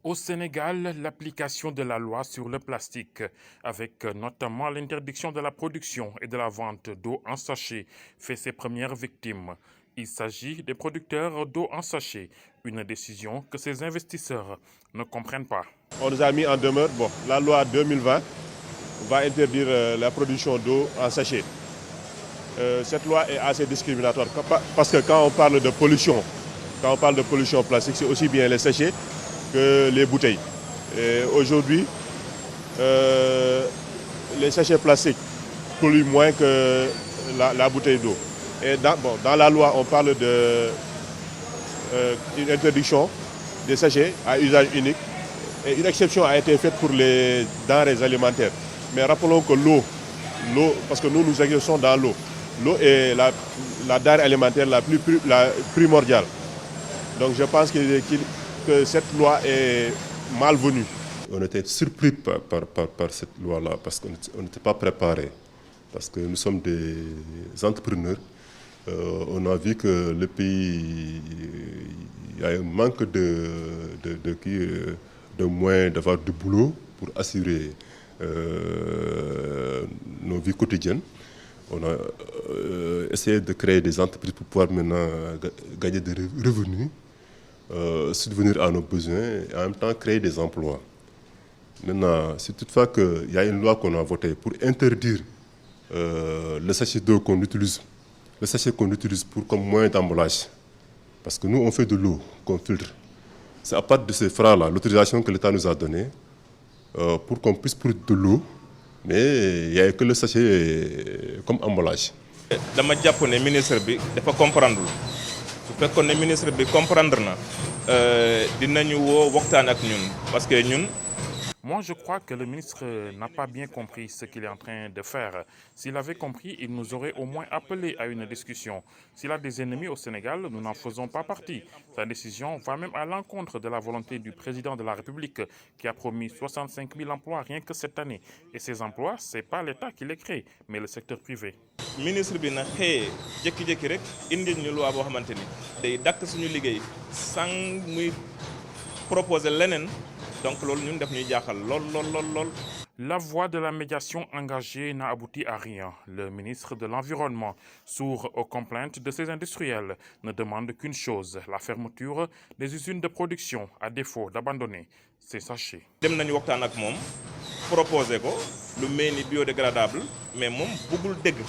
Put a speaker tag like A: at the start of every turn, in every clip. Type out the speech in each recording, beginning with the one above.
A: Au Sénégal, l'application de la loi sur le plastique, avec notamment l'interdiction de la production et de la vente d'eau en sachet, fait ses premières victimes. Il s'agit des producteurs d'eau en sachet, une décision que ces investisseurs ne comprennent pas.
B: On nous a mis en demeure, la loi 2020 va interdire la production d'eau en sachet. Cette loi est assez discriminatoire parce que quand on parle de pollution plastique, c'est aussi bien les sachets que les bouteilles. Aujourd'hui, les sachets plastiques polluent moins que la bouteille d'eau. Et dans la loi, on parle d'une interdiction des sachets à usage unique. Et une exception a été faite pour les denrées alimentaires. Mais rappelons que l'eau, parce que nous exerçons dans l'eau, l'eau est la denrée alimentaire la primordiale. Donc je pense que cette loi est malvenue.
C: On était surpris par cette loi-là parce qu'on n'était pas préparé. Parce que nous sommes des entrepreneurs. On a vu que le pays, il y a un manque de moyens, d'avoir du boulot pour assurer nos vies quotidiennes. On a essayé de créer des entreprises pour pouvoir maintenant gagner des revenus, subvenir à nos besoins et en même temps créer des emplois. Maintenant, si toutefois qu'il y a une loi qu'on a votée pour interdire le sachet d'eau qu'on utilise, le sachet qu'on utilise comme moyen d'emballage, parce que nous on fait de l'eau qu'on filtre. C'est à partir de ces francs-là, l'autorisation que l'État nous a donnée pour qu'on puisse produire de l'eau, mais il n'y a que le sachet comme emballage.
D: dama jàpp ne ministre bi dafa comprendre su fekkoon ne ministre bi comprendre na dinañu woo waxtaan ak ñun parce que ñun.
A: Moi, je crois que le ministre n'a pas bien compris ce qu'il est en train de faire. S'il avait compris, il nous aurait au moins appelé à une discussion. S'il a des ennemis au Sénégal, nous n'en faisons pas partie. Sa décision va même à l'encontre de la volonté du président de la République qui a promis 65 000 emplois rien que cette année. Et ces emplois, ce n'est pas l'État qui les crée, mais le secteur privé.
D: Ministre bi na xëyee jékki-jékki rek indil ñu loi boo xamante ni day dakk suñu liggéey sans muy proposer leneen. Donc,
A: la voie de la médiation engagée n'a abouti à rien. Le ministre de l'Environnement, sourd aux complaintes de ces industriels, ne demande qu'une chose, la fermeture des usines de production, à défaut d'abandonner ces sachets.
D: Dem nañu waxtaan ak moom proposé ko lu mel ni biodégradable mais moom bëggul dégg.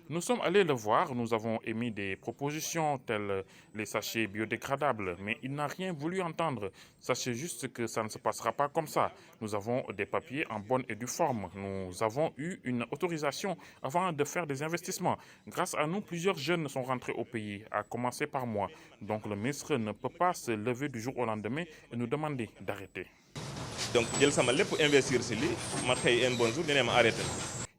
A: Nous sommes allés le voir, nous avons émis des propositions telles les sachets biodégradables, mais il n'a rien voulu entendre. Sachez juste que ça ne se passera pas comme ça. Nous avons des papiers en bonne et due forme. Nous avons eu une autorisation avant de faire des investissements. Grâce à nous, plusieurs jeunes sont rentrés au pays, à commencer par moi. Donc le ministre ne peut pas se lever du jour au lendemain et nous demander d'arrêter.
D: Donc, jël sama lépp investir ci li ma xëy un bon jour ñu ne ma arrêté.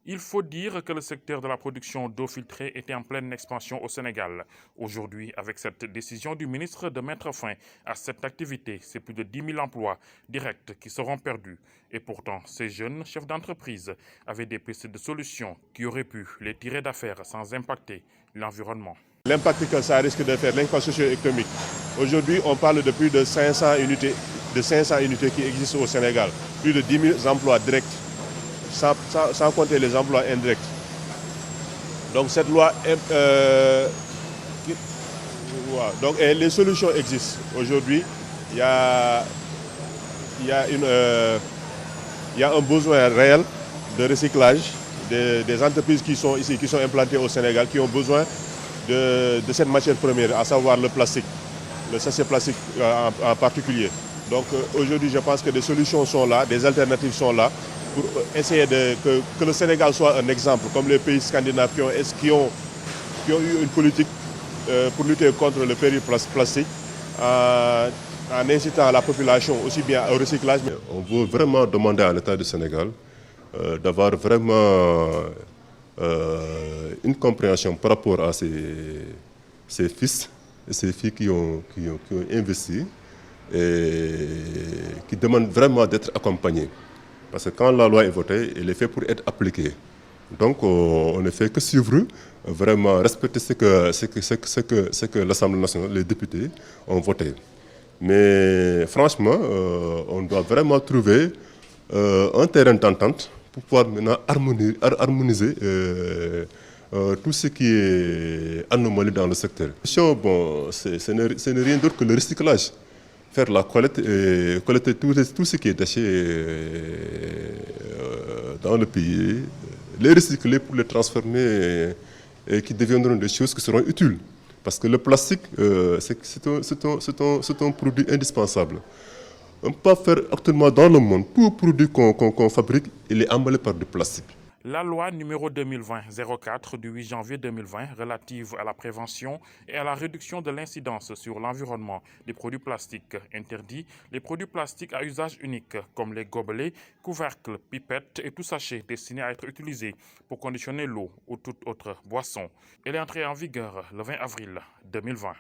A: Il faut dire que le secteur de la production d'eau filtrée était en pleine expansion au Sénégal. Aujourd'hui, avec cette décision du ministre de mettre fin à cette activité, c'est plus de 10 000 emplois directs qui seront perdus. Et pourtant, ces jeunes chefs d'entreprise avaient des pistes de solutions qui auraient pu les tirer d'affaire sans impacter l'environnement.
B: L'impact que ça risque de faire, l'impact socio-économique. Aujourd'hui, on parle de plus de 500 unités qui existent au Sénégal. Plus de 10 000 emplois directs. Sans compter les emplois indirects. Donc cette loi, donc les solutions existent. Aujourd'hui, il y a un besoin réel de recyclage des entreprises qui sont ici, qui sont implantées au Sénégal, qui ont besoin de cette matière première, à savoir le plastique, le sachet plastique en particulier. Donc aujourd'hui, je pense que des solutions sont là, des alternatives sont là, pour essayer que le Sénégal soit un exemple, comme les pays scandinaves qui ont eu une politique pour lutter contre le péril plastique, en incitant la population aussi bien au recyclage.
C: On veut vraiment demander à l'État du Sénégal d'avoir vraiment une compréhension par rapport à ces fils et ces filles qui ont investi et qui demandent vraiment d'être accompagnés. Parce que quand la loi est votée, elle est faite pour être appliquée. Donc on ne fait que suivre, vraiment respecter ce que l'Assemblée nationale, les députés ont voté. Mais franchement, on doit vraiment trouver un terrain d'entente pour pouvoir maintenant harmoniser tout ce qui est anomalie dans le secteur. Bon, ce n'est rien d'autre que le recyclage. Faire la collecte et collecter tout ce qui est déchet dans le pays, les recycler pour les transformer et qui deviendront des choses qui seront utiles. Parce que le plastique, c'est un produit indispensable. On ne peut pas faire actuellement dans le monde, tout produit qu'on fabrique, il est emballé par du plastique.
A: La loi numéro 2020-04 du 8 janvier 2020 relative à la prévention et à la réduction de l'incidence sur l'environnement des produits plastiques interdit les produits plastiques à usage unique comme les gobelets, couvercles, pipettes et tout sachet destinés à être utilisés pour conditionner l'eau ou toute autre boisson. Elle est entrée en vigueur le 20 avril 2020.